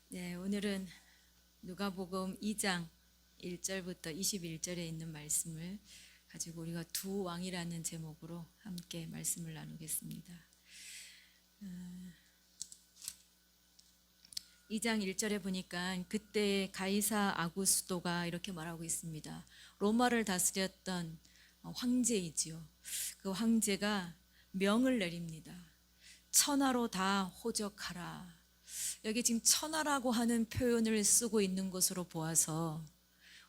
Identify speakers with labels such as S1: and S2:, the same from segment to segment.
S1: 네, 오늘은 누가복음 2장 1절부터 21절에 있는 말씀을 가지고 우리가 두 왕이라는 제목으로 함께 말씀을 나누겠습니다. 2장 1절에 보니까 그때 가이사 아구스도가 이렇게 말하고 있습니다. 로마를 다스렸던 황제이지요. 그 황제가 명을 내립니다. 천하로 다 호적하라. 여기 지금 천하라고 하는 표현을 쓰고 있는 것으로 보아서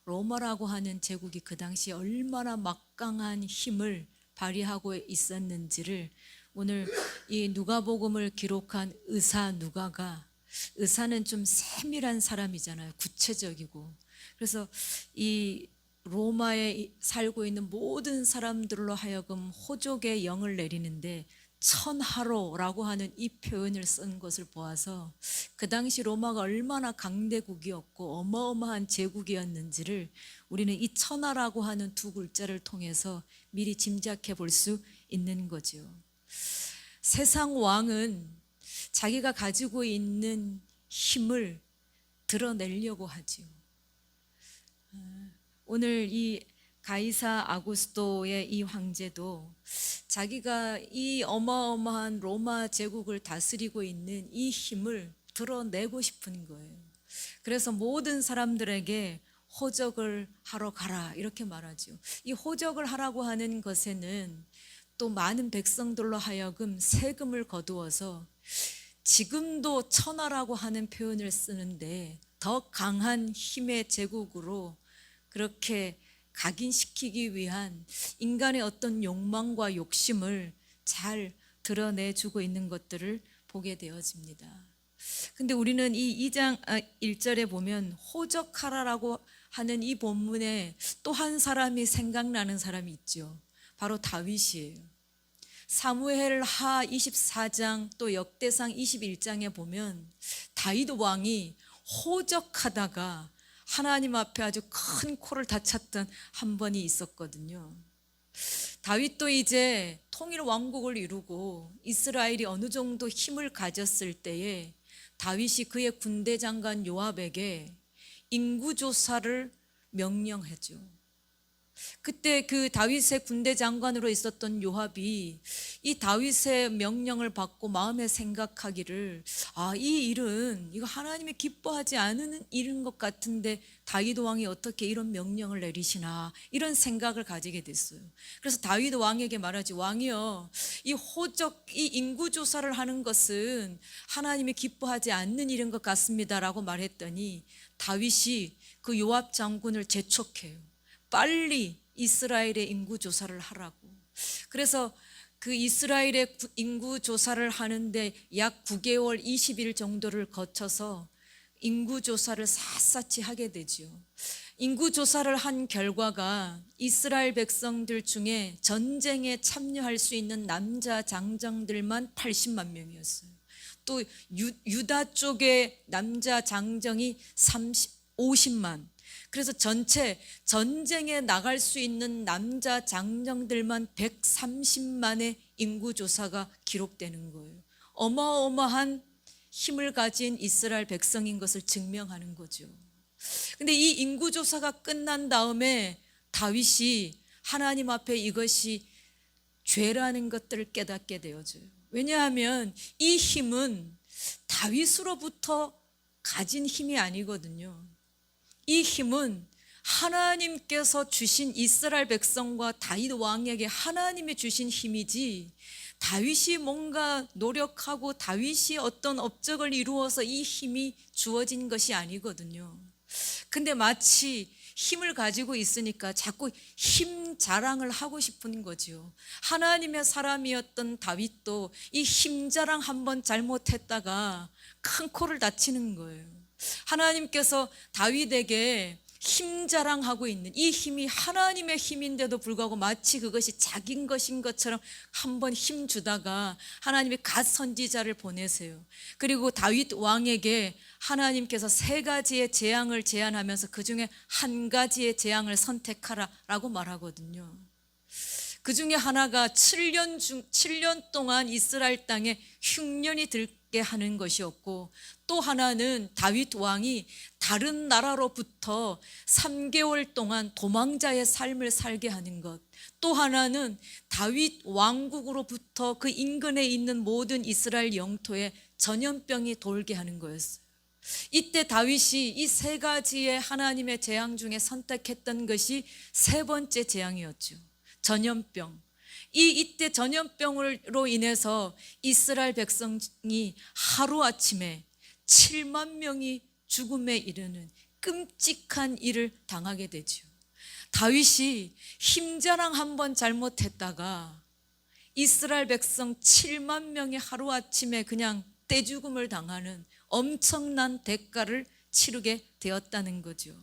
S1: 로마라고 하는 제국이 그 당시 얼마나 막강한 힘을 발휘하고 있었는지를 오늘 이 누가복음을 기록한 의사 누가가, 의사는 좀 세밀한 사람이잖아요. 구체적이고. 그래서 이 로마에 살고 있는 모든 사람들로 하여금 호족의 영을 내리는데 천하로라고 하는 이 표현을 쓴 것을 보아서 그 당시 로마가 얼마나 강대국이었고 어마어마한 제국이었는지를 우리는 이 천하라고 하는 두 글자를 통해서 미리 짐작해 볼 수 있는 거죠. 세상 왕은 자기가 가지고 있는 힘을 드러내려고 하지요. 오늘 이 가이사 아구스토의 이 황제도 자기가 이 어마어마한 로마 제국을 다스리고 있는 이 힘을 드러내고 싶은 거예요. 그래서 모든 사람들에게 호적을 하러 가라 이렇게 말하죠. 이 호적을 하라고 하는 것에는 또 많은 백성들로 하여금 세금을 거두어서 지금도 천하라고 하는 표현을 쓰는데 더 강한 힘의 제국으로 그렇게 각인시키기 위한 인간의 어떤 욕망과 욕심을 잘 드러내주고 있는 것들을 보게 되어집니다. 근데 우리는 이 2장 1절에 보면 호적하라라고 하는 이 본문에 또 한 사람이 생각나는 사람이 있죠. 바로 다윗이에요. 사무엘하 24장 또 역대상 21장에 보면 다윗 왕이 호적하다가 하나님 앞에 아주 큰 코를 다쳤던 한 번이 있었거든요. 다윗도 이제 통일 왕국을 이루고 이스라엘이 어느 정도 힘을 가졌을 때에 다윗이 그의 군대 장관 요압에게 인구조사를 명령하죠. 그때 그 다윗의 군대 장관으로 있었던 요압이 이 다윗의 명령을 받고 마음에 생각하기를 이 일은 이거 하나님이 기뻐하지 않은 일인 것 같은데 다윗 왕이 어떻게 이런 명령을 내리시나 이런 생각을 가지게 됐어요. 그래서 다윗 왕에게 말하지, 왕이여, 이 호적, 이 인구조사를 하는 것은 하나님이 기뻐하지 않는 일인 것 같습니다라고 말했더니 다윗이 그 요압 장군을 재촉해요. 빨리 이스라엘의 인구 조사를 하라고. 그래서 그 이스라엘의 인구 조사를 하는데 약 9개월 20일 정도를 거쳐서 인구 조사를 샅샅이 하게 되죠. 인구 조사를 한 결과가 이스라엘 백성들 중에 전쟁에 참여할 수 있는 남자 장정들만 80만 명이었어요. 또 유다 쪽의 남자 장정이 50만. 그래서 전체 전쟁에 나갈 수 있는 남자 장정들만 130만의 인구조사가 기록되는 거예요. 어마어마한 힘을 가진 이스라엘 백성인 것을 증명하는 거죠. 근데 이 인구조사가 끝난 다음에 다윗이 하나님 앞에 이것이 죄라는 것들을 깨닫게 되어져요. 왜냐하면 이 힘은 다윗으로부터 가진 힘이 아니거든요. 이 힘은 하나님께서 주신 이스라엘 백성과 다윗 왕에게 하나님이 주신 힘이지 다윗이 뭔가 노력하고 다윗이 어떤 업적을 이루어서 이 힘이 주어진 것이 아니거든요. 근데 마치 힘을 가지고 있으니까 자꾸 힘 자랑을 하고 싶은 거죠. 하나님의 사람이었던 다윗도 이 힘 자랑 한번 잘못했다가 큰 코를 다치는 거예요. 하나님께서 다윗에게 힘 자랑하고 있는 이 힘이 하나님의 힘인데도 불구하고 마치 그것이 자기인 것인 것처럼 한번 힘 주다가 하나님이 갓 선지자를 보내세요. 그리고 다윗 왕에게 하나님께서 3가지의 재앙을 제안하면서 그 중에 한 가지의 재앙을 선택하라라고 말하거든요. 그 중에 하나가 7년 동안 이스라엘 땅에 흉년이 살게 하는 것이었고, 또 하나는 다윗 왕이 다른 나라로부터 3개월 동안 도망자의 삶을 살게 하는 것, 또 하나는 다윗 왕국으로부터 그 인근에 있는 모든 이스라엘 영토에 전염병이 돌게 하는 거였어요. 이때 다윗이 이 세 가지의 하나님의 재앙 중에 선택했던 것이 세 번째 재앙이었죠. 전염병. 이때 전염병으로 인해서 이스라엘 백성이 하루아침에 7만 명이 죽음에 이르는 끔찍한 일을 당하게 되죠. 다윗이 힘자랑 한번 잘못했다가 이스라엘 백성 7만 명이 하루아침에 그냥 떼죽음을 당하는 엄청난 대가를 치르게 되었다는 거죠.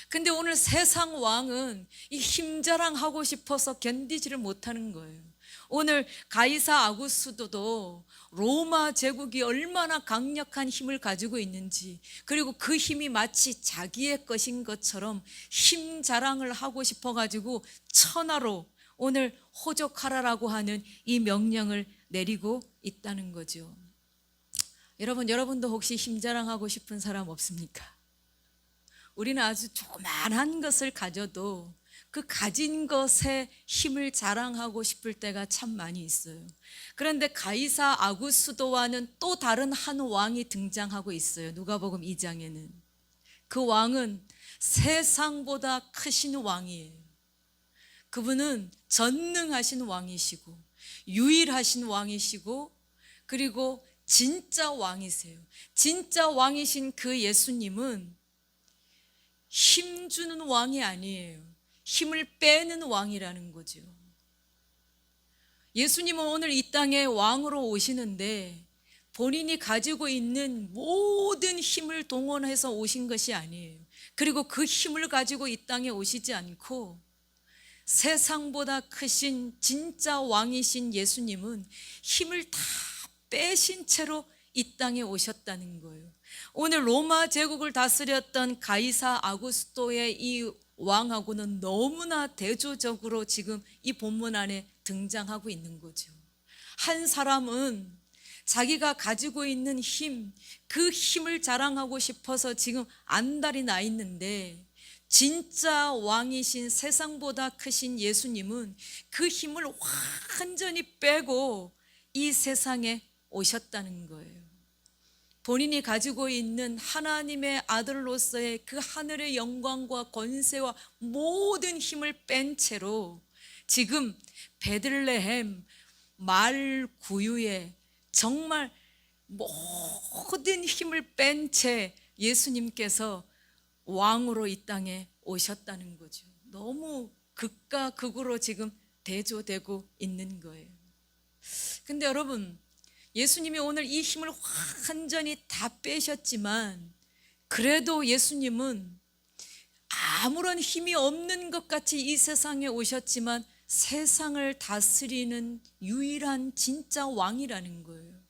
S1: 근데 오늘 세상 왕은 이 힘자랑하고 싶어서 견디지를 못하는 거예요. 오늘 가이사 아구스도도 로마 제국이 얼마나 강력한 힘을 가지고 있는지, 그리고 그 힘이 마치 자기의 것인 것처럼 힘 자랑을 하고 싶어가지고 천하로 오늘 호족하라라고 하는 이 명령을 내리고 있다는 거죠. 여러분도 혹시 힘 자랑하고 싶은 사람 없습니까? 우리는 아주 조그만한 것을 가져도 그 가진 것에 힘을 자랑하고 싶을 때가 참 많이 있어요. 그런데 가이사 아구스도와는 또 다른 한 왕이 등장하고 있어요. 누가복음 2장에는. 그 왕은 세상보다 크신 왕이에요. 그분은 전능하신 왕이시고 유일하신 왕이시고, 그리고 진짜 왕이세요. 진짜 왕이신 그 예수님은 힘 주는 왕이 아니에요. 힘을 빼는 왕이라는 거죠. 예수님은 오늘 이 땅에 왕으로 오시는데 본인이 가지고 있는 모든 힘을 동원해서 오신 것이 아니에요. 그리고 그 힘을 가지고 이 땅에 오시지 않고 세상보다 크신 진짜 왕이신 예수님은 힘을 다 빼신 채로 이 땅에 오셨다는 거예요. 오늘 로마 제국을 다스렸던 가이사 아구스토의 이 왕하고는 너무나 대조적으로 지금 이 본문 안에 등장하고 있는 거죠. 한 사람은 자기가 가지고 있는 힘, 그 힘을 자랑하고 싶어서 지금 안달이 나 있는데, 진짜 왕이신 세상보다 크신 예수님은 그 힘을 완전히 빼고 이 세상에 오셨다는 거예요. 본인이 가지고 있는 하나님의 아들로서의 그 하늘의 영광과 권세와 모든 힘을 뺀 채로 지금 베들레헴 말 구유에 정말 모든 힘을 뺀 채 예수님께서 왕으로 이 땅에 오셨다는 거죠. 너무 극과 극으로 지금 대조되고 있는 거예요. 근데 여러분, 예수님이 오늘 이 힘을 완전히 다 빼셨지만 그래도 예수님은 아무런 힘이 없는 것 같이 이 세상에 오셨지만 세상을 다스리는 유일한 진짜 왕이라는 거예요.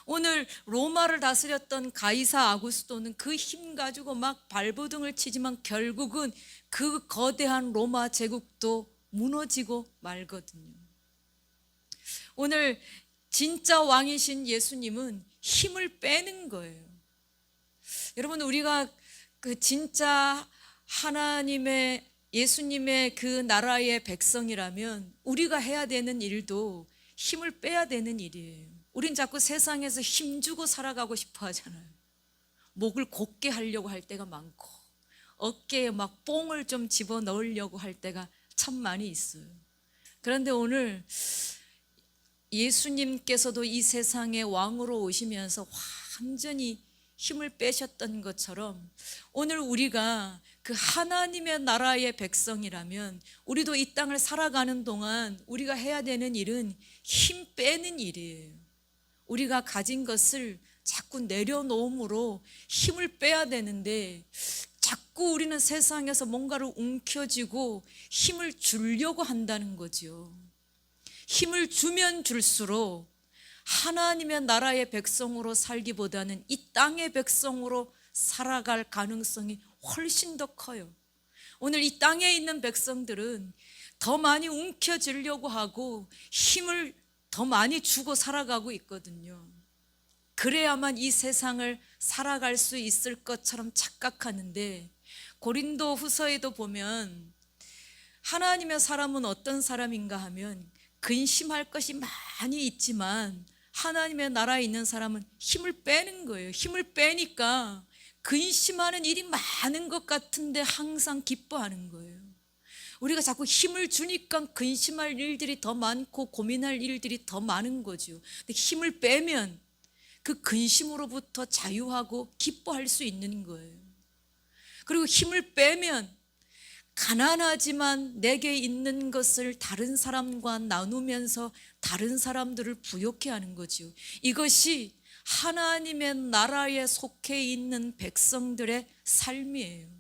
S1: 오늘 로마를 다스렸던 가이사 아구스토는 그 힘 가지고 막 발버둥을 치지만 결국은 그 거대한 로마 제국도 무너지고 말거든요. 오늘 진짜 왕이신 예수님은 힘을 빼는 거예요. 여러분, 우리가 그 진짜 하나님의 예수님의 그 나라의 백성이라면 우리가 해야 되는 일도 힘을 빼야 되는 일이에요. 우린 자꾸 세상에서 힘주고 살아가고 싶어 하잖아요. 목을 곧게 하려고 할 때가 많고 어깨에 막 뽕을 좀 집어넣으려고 할 때가 참 많이 있어요. 그런데 오늘 예수님께서도 이 세상에 왕으로 오시면서 완전히 힘을 빼셨던 것처럼 오늘 우리가 그 하나님의 나라의 백성이라면 우리도 이 땅을 살아가는 동안 우리가 해야 되는 일은 힘 빼는 일이에요. 우리가 가진 것을 자꾸 내려놓음으로 힘을 빼야 되는데 자꾸 우리는 세상에서 뭔가를 움켜쥐고 힘을 주려고 한다는 거죠. 힘을 주면 줄수록 하나님의 나라의 백성으로 살기보다는 이 땅의 백성으로 살아갈 가능성이 훨씬 더 커요. 오늘 이 땅에 있는 백성들은 더 많이 움켜쥐려고 하고 힘을 더 많이 주고 살아가고 있거든요. 그래야만 이 세상을 살아갈 수 있을 것처럼 착각하는데, 고린도 후서에도 보면 하나님의 사람은 어떤 사람인가 하면 근심할 것이 많이 있지만, 하나님의 나라에 있는 사람은 힘을 빼는 거예요. 힘을 빼니까 근심하는 일이 많은 것 같은데 항상 기뻐하는 거예요. 우리가 자꾸 힘을 주니까 근심할 일들이 더 많고 고민할 일들이 더 많은 거죠. 근데 힘을 빼면 그 근심으로부터 자유하고 기뻐할 수 있는 거예요. 그리고 힘을 빼면 가난하지만 내게 있는 것을 다른 사람과 나누면서 다른 사람들을 부욕해 하는 거죠. 이것이 하나님의 나라에 속해 있는 백성들의 삶이에요.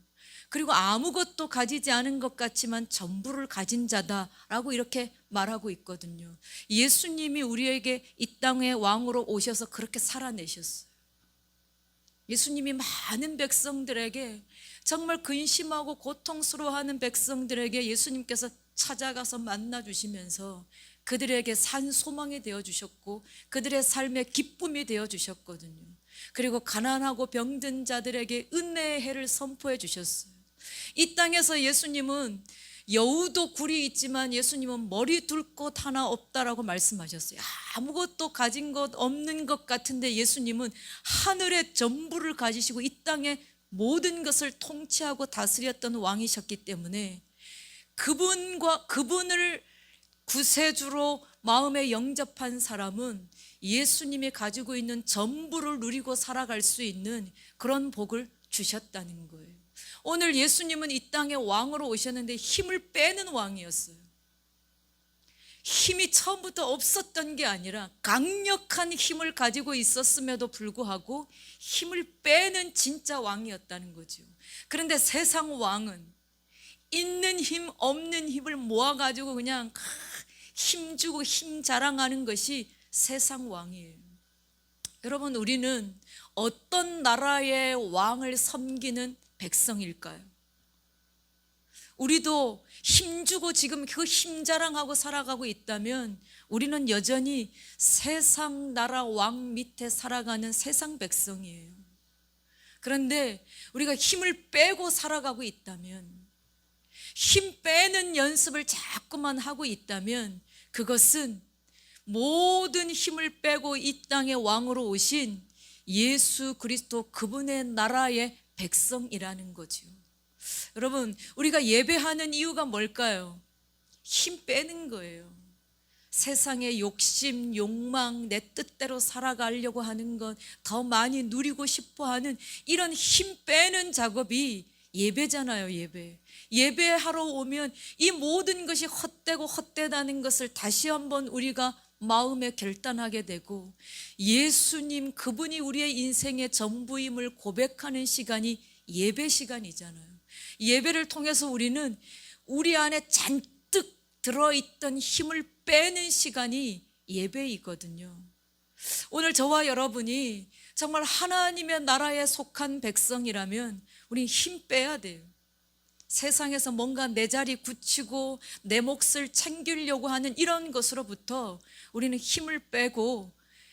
S1: 그리고 아무것도 가지지 않은 것 같지만 전부를 가진 자다라고 이렇게 말하고 있거든요. 예수님이 우리에게 이 땅의 왕으로 오셔서 그렇게 살아내셨어요. 예수님이 많은 백성들에게, 정말 근심하고 고통스러워하는 백성들에게 예수님께서 찾아가서 만나주시면서 그들에게 산 소망이 되어주셨고 그들의 삶의 기쁨이 되어주셨거든요. 그리고 가난하고 병든 자들에게 은혜의 해를 선포해 주셨어요. 이 땅에서 예수님은 여우도 굴이 있지만 예수님은 머리 둘 곳 하나 없다라고 말씀하셨어요. 아무것도 가진 것 없는 것 같은데 예수님은 하늘의 전부를 가지시고 이 땅의 모든 것을 통치하고 다스렸던 왕이셨기 때문에 그분을 구세주로 마음에 영접한 사람은 예수님이 가지고 있는 전부를 누리고 살아갈 수 있는 그런 복을 주셨다는 거예요. 오늘 예수님은 이 땅에 왕으로 오셨는데 힘을 빼는 왕이었어요. 힘이 처음부터 없었던 게 아니라 강력한 힘을 가지고 있었음에도 불구하고 힘을 빼는 진짜 왕이었다는 거죠. 그런데 세상 왕은 있는 힘 없는 힘을 모아가지고 그냥 힘주고 힘 자랑하는 것이 세상 왕이에요. 여러분, 우리는 어떤 나라의 왕을 섬기는 백성일까요? 우리도 힘주고 지금 그 힘 자랑하고 살아가고 있다면 우리는 여전히 세상 나라 왕 밑에 살아가는 세상 백성이에요. 그런데 우리가 힘을 빼고 살아가고 있다면, 힘 빼는 연습을 자꾸만 하고 있다면 그것은 모든 힘을 빼고 이 땅의 왕으로 오신 예수 그리스도 그분의 나라의 백성이라는 거죠. 여러분, 우리가 예배하는 이유가 뭘까요? 힘 빼는 거예요. 세상의 욕심, 욕망, 내 뜻대로 살아가려고 하는 것, 더 많이 누리고 싶어 하는 이런 힘 빼는 작업이 예배잖아요. 예배하러 오면 이 모든 것이 헛되고 헛되다는 것을 다시 한번 우리가 마음에 결단하게 되고, 예수님 그분이 우리의 인생의 전부임을 고백하는 시간이 예배 시간이잖아요. 예배를 통해서 우리는 우리 안에 잔뜩 들어있던 힘을 빼는 시간이 예배이거든요. 오늘 저와 여러분이 정말 하나님의 나라에 속한 백성이라면 우리 힘 빼야 돼요. 세상에서 뭔가 내 자리 굳히고 내 몫을 챙기려고 하는 이런 것으로부터 우리는 힘을 빼고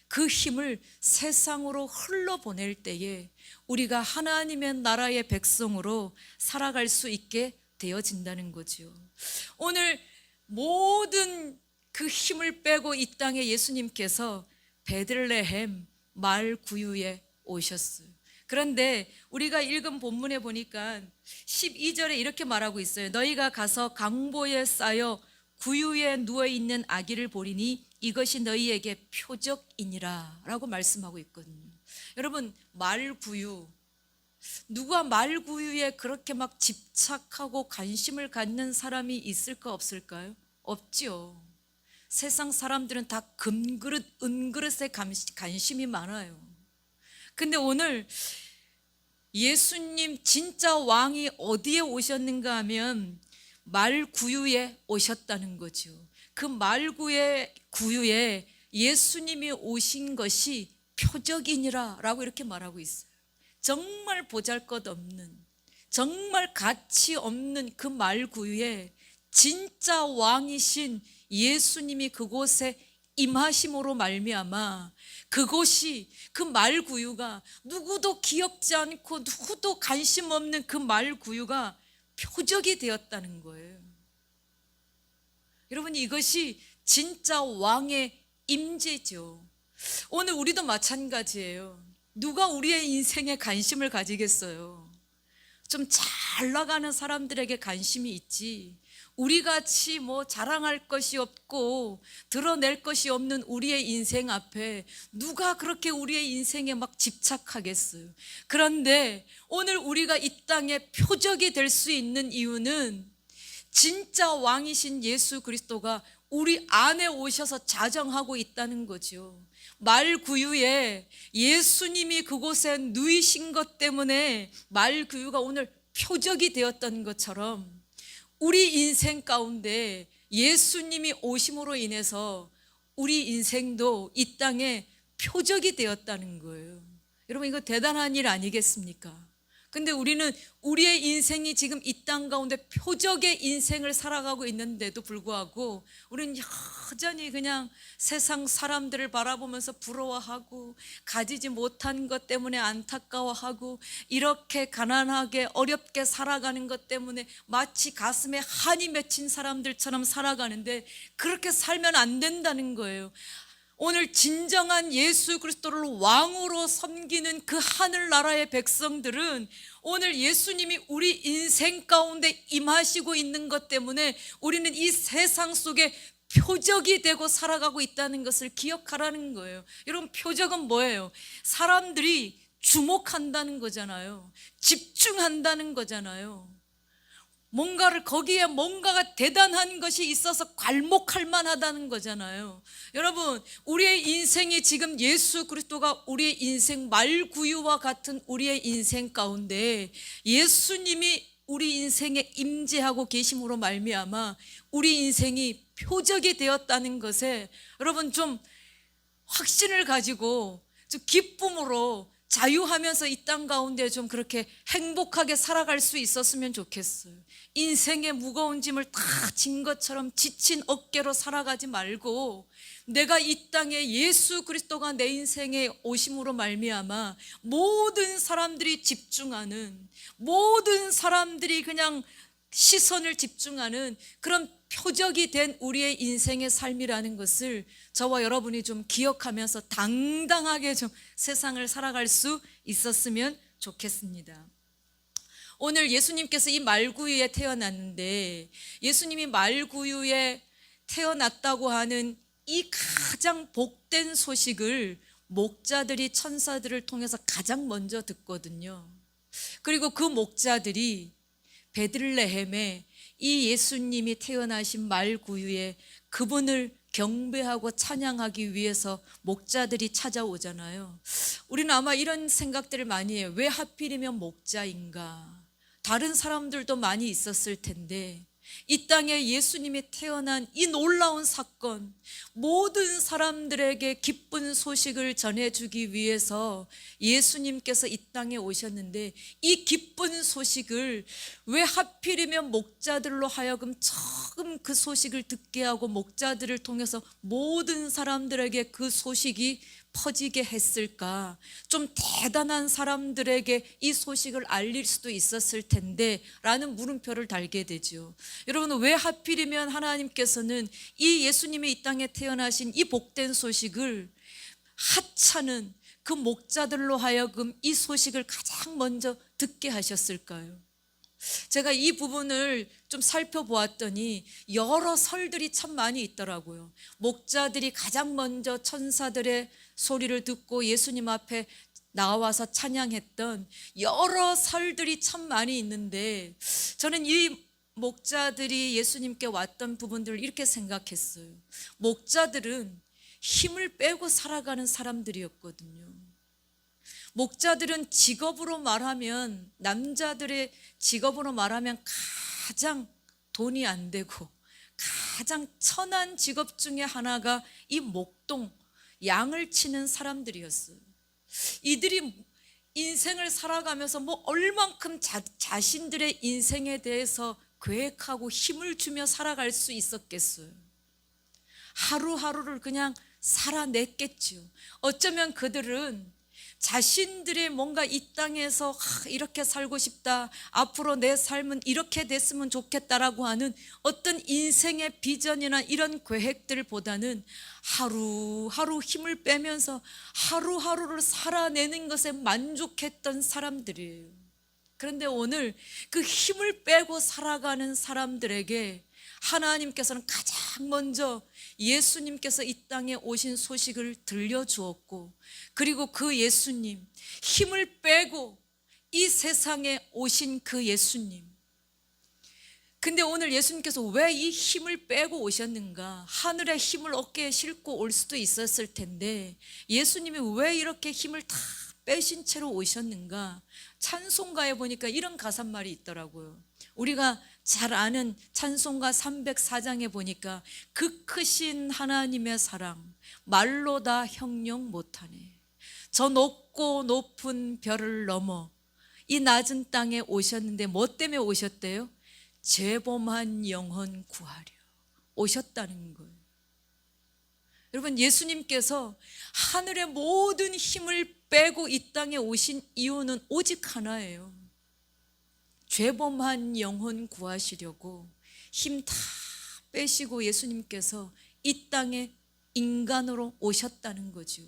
S1: 그 힘을 세상으로 흘러보낼 때에 우리가 하나님의 나라의 백성으로 살아갈 수 있게 되어진다는 거죠. 오늘 모든 그 힘을 빼고 이 땅에 예수님께서 베들레헴 말 구유에 오셨어요. 그런데 우리가 읽은 본문에 보니까 12절에 이렇게 말하고 있어요. 너희가 가서 강보에 쌓여 구유에 누워있는 아기를 보리니 이것이 너희에게 표적이니라 라고 말씀하고 있거든요. 여러분, 말구유, 누가 말구유에 그렇게 막 집착하고 관심을 갖는 사람이 있을까 없을까요? 없죠. 세상 사람들은 다 금그릇 은그릇에 관심이 많아요. 근데 오늘 예수님 진짜 왕이 어디에 오셨는가 하면 말구유에 오셨다는 거죠. 그 말구유에 예수님이 오신 것이 표적이니라 라고 이렇게 말하고 있어요. 정말 보잘것없는, 정말 가치 없는 그 말구유에 진짜 왕이신 예수님이 그곳에 임하심으로 말미암아 그곳이, 그 말구유가, 누구도 기억지 않고 누구도 관심 없는 그 말구유가 표적이 되었다는 거예요. 여러분, 이것이 진짜 왕의 임재죠. 오늘 우리도 마찬가지예요. 누가 우리의 인생에 관심을 가지겠어요? 좀 잘 나가는 사람들에게 관심이 있지, 우리같이 뭐 자랑할 것이 없고 드러낼 것이 없는 우리의 인생 앞에 누가 그렇게 우리의 인생에 막 집착하겠어요? 그런데 오늘 우리가 이 땅에 표적이 될 수 있는 이유는 진짜 왕이신 예수 그리스도가 우리 안에 오셔서 자정하고 있다는 거죠. 말구유에 예수님이 그곳에 누이신 것 때문에 말구유가 오늘 표적이 되었던 것처럼 우리 인생 가운데 예수님이 오심으로 인해서 우리 인생도 이 땅에 표적이 되었다는 거예요. 여러분, 이거 대단한 일 아니겠습니까? 근데 우리는 우리의 인생이 지금 이 땅 가운데 표적의 인생을 살아가고 있는데도 불구하고 우리는 여전히 그냥 세상 사람들을 바라보면서 부러워하고 가지지 못한 것 때문에 안타까워하고 이렇게 가난하게 어렵게 살아가는 것 때문에 마치 가슴에 한이 맺힌 사람들처럼 살아가는데, 그렇게 살면 안 된다는 거예요. 오늘 진정한 예수 그리스도를 왕으로 섬기는 그 하늘나라의 백성들은 오늘 예수님이 우리 인생 가운데 임하시고 있는 것 때문에 우리는 이 세상 속에 표적이 되고 살아가고 있다는 것을 기억하라는 거예요. 여러분, 표적은 뭐예요? 사람들이 주목한다는 거잖아요. 집중한다는 거잖아요. 거기에 뭔가가 대단한 것이 있어서 괄목할 만하다는 거잖아요. 여러분, 우리의 인생이 지금 예수 그리스도가 우리의 인생 말구유와 같은 우리의 인생 가운데 예수님이 우리 인생에 임재하고 계심으로 말미암아 우리 인생이 표적이 되었다는 것에 여러분 좀 확신을 가지고 좀 기쁨으로 자유하면서 이 땅 가운데 좀 그렇게 행복하게 살아갈 수 있었으면 좋겠어요. 인생의 무거운 짐을 다 진 것처럼 지친 어깨로 살아가지 말고 내가 이 땅에 예수 그리스도가 내 인생에 오심으로 말미암아 모든 사람들이 집중하는, 모든 사람들이 그냥 시선을 집중하는 그런 표적이 된 우리의 인생의 삶이라는 것을 저와 여러분이 좀 기억하면서 당당하게 좀 세상을 살아갈 수 있었으면 좋겠습니다. 오늘 예수님께서 이 말구유에 태어났는데, 예수님이 말구유에 태어났다고 하는 이 가장 복된 소식을 목자들이 천사들을 통해서 가장 먼저 듣거든요. 그리고 그 목자들이 베들레헴에 이 예수님이 태어나신 말구유에 그분을 경배하고 찬양하기 위해서 목자들이 찾아오잖아요. 우리는 아마 이런 생각들을 많이 해요. 왜 하필이면 목자인가? 다른 사람들도 많이 있었을 텐데 이 땅에 예수님이 태어난 이 놀라운 사건, 모든 사람들에게 기쁜 소식을 전해주기 위해서 예수님께서 이 땅에 오셨는데, 이 기쁜 소식을 왜 하필이면 목자들로 하여금 처음 그 소식을 듣게 하고 목자들을 통해서 모든 사람들에게 그 소식이 퍼지게 했을까? 좀 대단한 사람들에게 이 소식을 알릴 수도 있었을 텐데 라는 물음표를 달게 되죠. 여러분, 왜 하필이면 하나님께서는 이 예수님이 이 땅에 태어나신 이 복된 소식을 하찮은 그 목자들로 하여금 이 소식을 가장 먼저 듣게 하셨을까요? 제가 이 부분을 좀 살펴보았더니 여러 설들이 참 많이 있더라고요. 목자들이 가장 먼저 천사들의 소리를 듣고 예수님 앞에 나와서 찬양했던 여러 설들이 참 많이 있는데, 저는 이 목자들이 예수님께 왔던 부분들을 이렇게 생각했어요. 목자들은 힘을 빼고 살아가는 사람들이었거든요. 목자들은 직업으로 말하면, 남자들의 직업으로 말하면 가장 돈이 안 되고 가장 천한 직업 중에 하나가 이 목동, 양을 치는 사람들이었어요. 이들이 인생을 살아가면서 얼만큼 자신들의 인생에 대해서 계획하고 힘을 주며 살아갈 수 있었겠어요. 하루하루를 그냥 살아냈겠죠. 어쩌면 그들은 자신들의 뭔가 이 땅에서 이렇게 살고 싶다, 앞으로 내 삶은 이렇게 됐으면 좋겠다라고 하는 어떤 인생의 비전이나 이런 계획들보다는 하루하루 힘을 빼면서 하루하루를 살아내는 것에 만족했던 사람들이에요. 그런데 오늘 그 힘을 빼고 살아가는 사람들에게 하나님께서는 가장 먼저 예수님께서 이 땅에 오신 소식을 들려주었고, 그리고 그 예수님, 힘을 빼고 이 세상에 오신 그 예수님. 근데 오늘 예수님께서 왜 이 힘을 빼고 오셨는가? 하늘의 힘을 어깨에 싣고 올 수도 있었을 텐데 예수님이 왜 이렇게 힘을 다 빼신 채로 오셨는가? 찬송가에 보니까 이런 가사말이 있더라고요. 우리가 잘 아는 찬송가 304장에 보니까 그 크신 하나님의 사랑 말로 다 형용 못하네. 저 높고 높은 별을 넘어 이 낮은 땅에 오셨는데 뭐 때문에 오셨대요? 죄범한 영혼 구하려 오셨다는 거예요. 여러분, 예수님께서 하늘의 모든 힘을 빼고 이 땅에 오신 이유는 오직 하나예요. 죄범한 영혼 구하시려고 힘 다 빼시고 예수님께서 이 땅에 인간으로 오셨다는 거죠.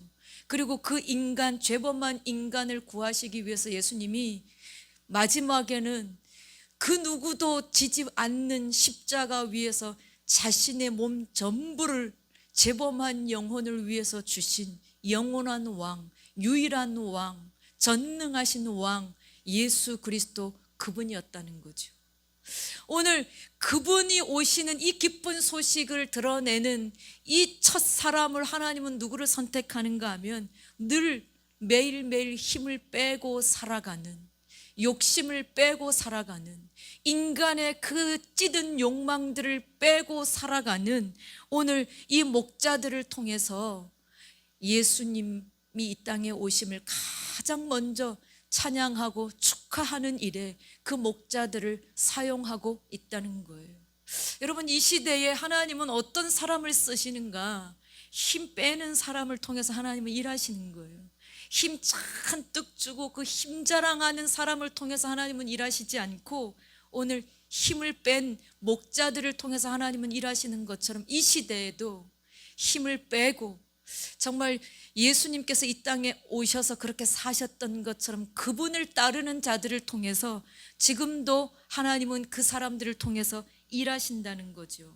S1: 그리고 그 인간, 죄범한 인간을 구하시기 위해서 예수님이 마지막에는 그 누구도 지지 않는 십자가 위에서 자신의 몸 전부를 죄범한 영혼을 위해서 주신 영원한 왕, 유일한 왕, 전능하신 왕 예수 그리스도, 그분이었다는 거죠. 오늘 그분이 오시는 이 기쁜 소식을 드러내는 이 첫 사람을 하나님은 누구를 선택하는가 하면 늘 매일매일 힘을 빼고 살아가는, 욕심을 빼고 살아가는, 인간의 그 찌든 욕망들을 빼고 살아가는 오늘 이 목자들을 통해서 예수님이 이 땅에 오심을 가장 먼저 찬양하고 축하하는 일에 그 목자들을 사용하고 있다는 거예요. 여러분, 이 시대에 하나님은 어떤 사람을 쓰시는가? 힘 빼는 사람을 통해서 하나님은 일하시는 거예요. 힘 잔뜩 주고 그 힘 자랑하는 사람을 통해서 하나님은 일하시지 않고 오늘 힘을 뺀 목자들을 통해서 하나님은 일하시는 것처럼 이 시대에도 힘을 빼고 정말 예수님께서 이 땅에 오셔서 그렇게 사셨던 것처럼 그분을 따르는 자들을 통해서 지금도 하나님은 그 사람들을 통해서 일하신다는 거죠.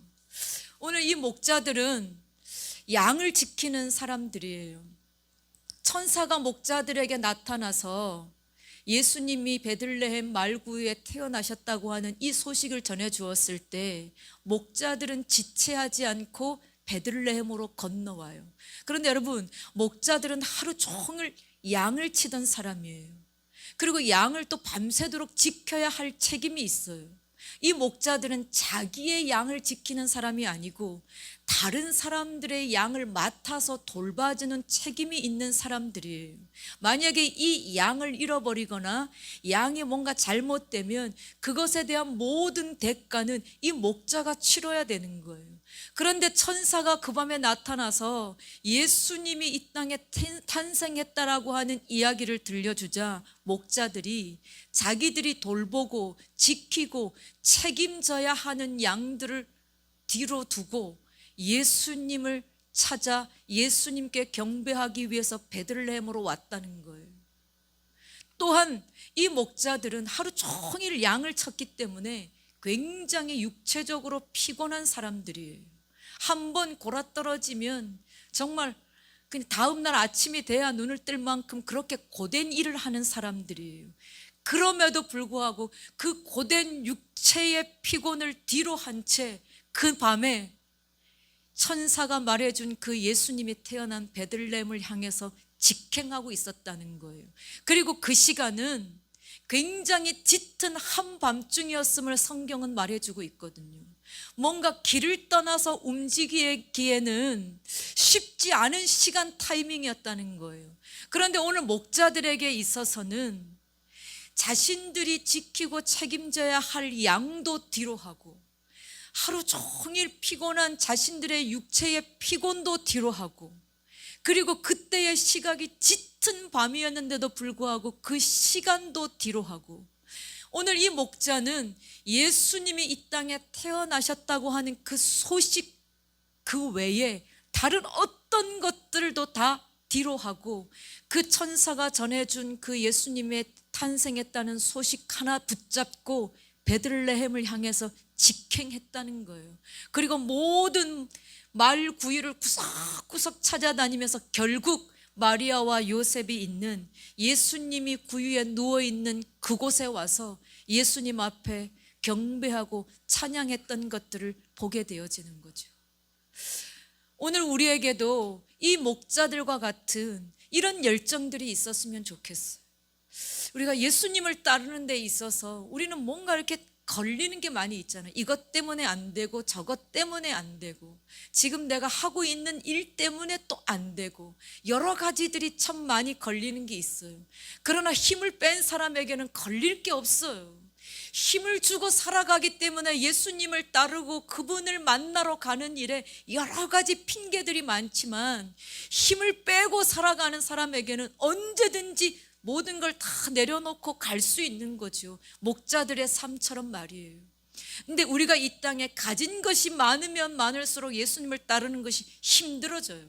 S1: 오늘 이 목자들은 양을 지키는 사람들이에요. 천사가 목자들에게 나타나서 예수님이 베들레헴 말구에 태어나셨다고 하는 이 소식을 전해 주었을 때 목자들은 지체하지 않고 베들레헴으로 건너와요. 그런데 여러분, 목자들은 하루 종일 양을 치던 사람이에요. 그리고 양을 또 밤새도록 지켜야 할 책임이 있어요. 이 목자들은 자기의 양을 지키는 사람이 아니고 다른 사람들의 양을 맡아서 돌봐주는 책임이 있는 사람들이에요. 만약에 이 양을 잃어버리거나 양이 뭔가 잘못되면 그것에 대한 모든 대가는 이 목자가 치러야 되는 거예요. 그런데 천사가 그 밤에 나타나서 예수님이 이 땅에 탄생했다라고 하는 이야기를 들려주자 목자들이 자기들이 돌보고 지키고 책임져야 하는 양들을 뒤로 두고 예수님을 찾아 예수님께 경배하기 위해서 베들레헴으로 왔다는 거예요. 또한 이 목자들은 하루 종일 양을 쳤기 때문에 굉장히 육체적으로 피곤한 사람들이에요. 한번 골아떨어지면 정말 그냥 다음날 아침이 돼야 눈을 뜰 만큼 그렇게 고된 일을 하는 사람들이에요. 그럼에도 불구하고 그 고된 육체의 피곤을 뒤로 한 채 그 밤에 천사가 말해준 그 예수님이 태어난 베들레헴을 향해서 직행하고 있었다는 거예요. 그리고 그 시간은 굉장히 짙은 한밤중이었음을 성경은 말해주고 있거든요. 뭔가 길을 떠나서 움직이기에는 쉽지 않은 시간 타이밍이었다는 거예요. 그런데 오늘 목자들에게 있어서는 자신들이 지키고 책임져야 할 양도 뒤로 하고 하루 종일 피곤한 자신들의 육체의 피곤도 뒤로하고, 그리고 그때의 시각이 짙은 밤이었는데도 불구하고 그 시간도 뒤로하고, 오늘 이 목자는 예수님이 이 땅에 태어나셨다고 하는 그 소식 그 외에 다른 어떤 것들도 다 뒤로하고, 그 천사가 전해준 그 예수님의 탄생했다는 소식 하나 붙잡고 베들레헴을 향해서 직행했다는 거예요. 그리고 모든 마을 구유를 구석구석 찾아다니면서 결국 마리아와 요셉이 있는, 예수님이 구유에 누워있는 그곳에 와서 예수님 앞에 경배하고 찬양했던 것들을 보게 되어지는 거죠. 오늘 우리에게도 이 목자들과 같은 이런 열정들이 있었으면 좋겠어요. 우리가 예수님을 따르는 데 있어서 우리는 뭔가 이렇게 걸리는 게 많이 있잖아요. 이것 때문에 안 되고 저것 때문에 안 되고, 지금 내가 하고 있는 일 때문에 또 안 되고, 여러 가지들이 참 많이 걸리는 게 있어요. 그러나 힘을 뺀 사람에게는 걸릴 게 없어요. 힘을 주고 살아가기 때문에 예수님을 따르고 그분을 만나러 가는 일에 여러 가지 핑계들이 많지만, 힘을 빼고 살아가는 사람에게는 언제든지 모든 걸 다 내려놓고 갈 수 있는 거죠. 목자들의 삶처럼 말이에요. 근데 우리가 이 땅에 가진 것이 많으면 많을수록 예수님을 따르는 것이 힘들어져요.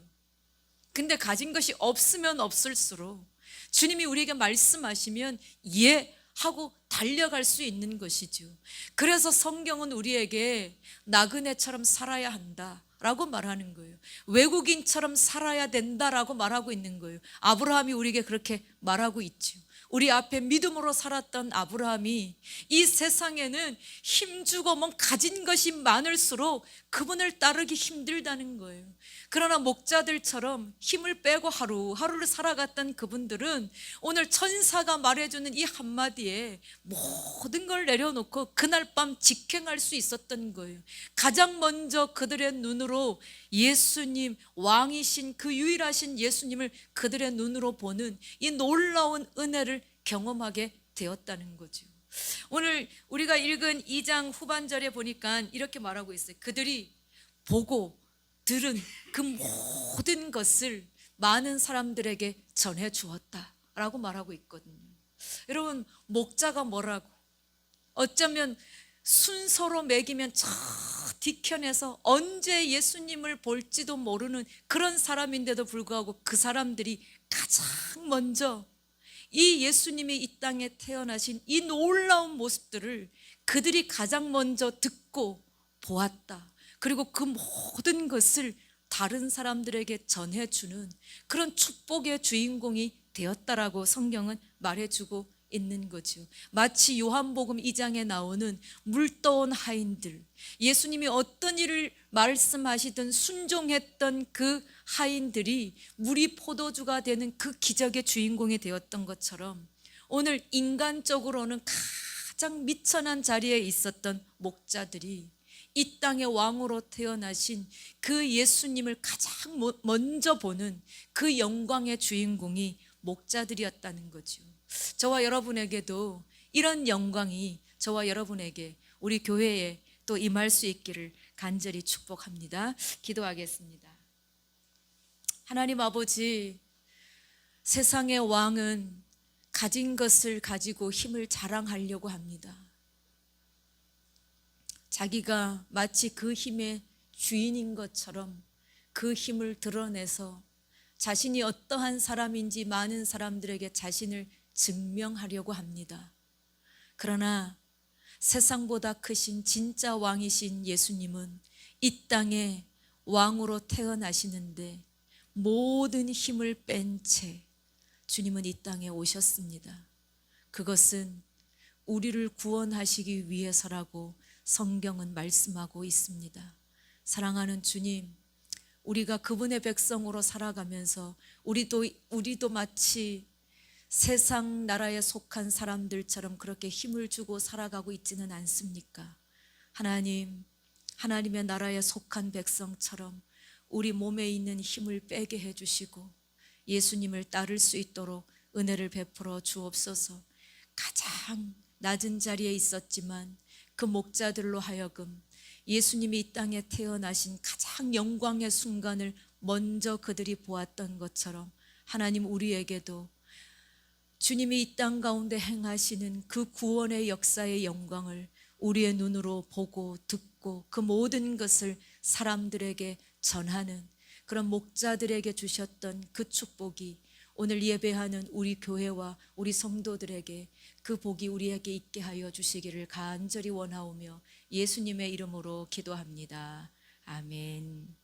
S1: 근데 가진 것이 없으면 없을수록 주님이 우리에게 말씀하시면 예 하고 달려갈 수 있는 것이죠. 그래서 성경은 우리에게 나그네처럼 살아야 한다 라고 말하는 거예요. 외국인처럼 살아야 된다라고 말하고 있는 거예요. 아브라함이 우리에게 그렇게 말하고 있죠. 우리 앞에 믿음으로 살았던 아브라함이 이 세상에는 힘주고 뭐 가진 것이 많을수록 그분을 따르기 힘들다는 거예요. 그러나 목자들처럼 힘을 빼고 하루하루를 살아갔던 그분들은 오늘 천사가 말해주는 이 한마디에 모든 걸 내려놓고 그날 밤 직행할 수 있었던 거예요. 가장 먼저 그들의 눈으로 예수님, 왕이신 그 유일하신 예수님을 그들의 눈으로 보는 이 놀라운 은혜를 경험하게 되었다는 거죠. 오늘 우리가 읽은 2장 후반절에 보니까 이렇게 말하고 있어요. 그들이 보고 들은 그 모든 것을 많은 사람들에게 전해 주었다라고 말하고 있거든요. 여러분, 목자가 뭐라고? 어쩌면 순서로 매기면 저 뒤편에서 언제 예수님을 볼지도 모르는 그런 사람인데도 불구하고 그 사람들이 가장 먼저 이 예수님이 이 땅에 태어나신 이 놀라운 모습들을 그들이 가장 먼저 듣고 보았다. 그리고 그 모든 것을 다른 사람들에게 전해주는 그런 축복의 주인공이 되었다라고 성경은 말해주고 있는 거죠. 마치 요한복음 2장에 나오는 물떠온 하인들, 예수님이 어떤 일을 말씀하시든 순종했던 그 하인들이 물이 포도주가 되는 그 기적의 주인공이 되었던 것처럼, 오늘 인간적으로는 가장 미천한 자리에 있었던 목자들이 이 땅의 왕으로 태어나신 그 예수님을 가장 먼저 보는 그 영광의 주인공이 목자들이었다는 거죠. 저와 여러분에게도 이런 영광이 저와 여러분에게, 우리 교회에 또 임할 수 있기를 간절히 축복합니다. 기도하겠습니다. 하나님 아버지, 세상의 왕은 가진 것을 가지고 힘을 자랑하려고 합니다. 자기가 마치 그 힘의 주인인 것처럼 그 힘을 드러내서 자신이 어떠한 사람인지 많은 사람들에게 자신을 증명하려고 합니다. 그러나 세상보다 크신 진짜 왕이신 예수님은 이 땅에 왕으로 태어나시는데 모든 힘을 뺀 채 주님은 이 땅에 오셨습니다. 그것은 우리를 구원하시기 위해서라고 성경은 말씀하고 있습니다. 사랑하는 주님, 우리가 그분의 백성으로 살아가면서 우리도 마치 세상 나라에 속한 사람들처럼 그렇게 힘을 주고 살아가고 있지는 않습니까? 하나님, 하나님의 나라에 속한 백성처럼 우리 몸에 있는 힘을 빼게 해주시고 예수님을 따를 수 있도록 은혜를 베풀어 주옵소서. 가장 낮은 자리에 있었지만 그 목자들로 하여금 예수님이 이 땅에 태어나신 가장 영광의 순간을 먼저 그들이 보았던 것처럼 하나님 우리에게도 주님이 이 땅 가운데 행하시는 그 구원의 역사의 영광을 우리의 눈으로 보고 듣고 그 모든 것을 사람들에게 전하는 그런 목자들에게 주셨던 그 축복이 오늘 예배하는 우리 교회와 우리 성도들에게 그 복이 우리에게 있게 하여 주시기를 간절히 원하오며 예수님의 이름으로 기도합니다. 아멘.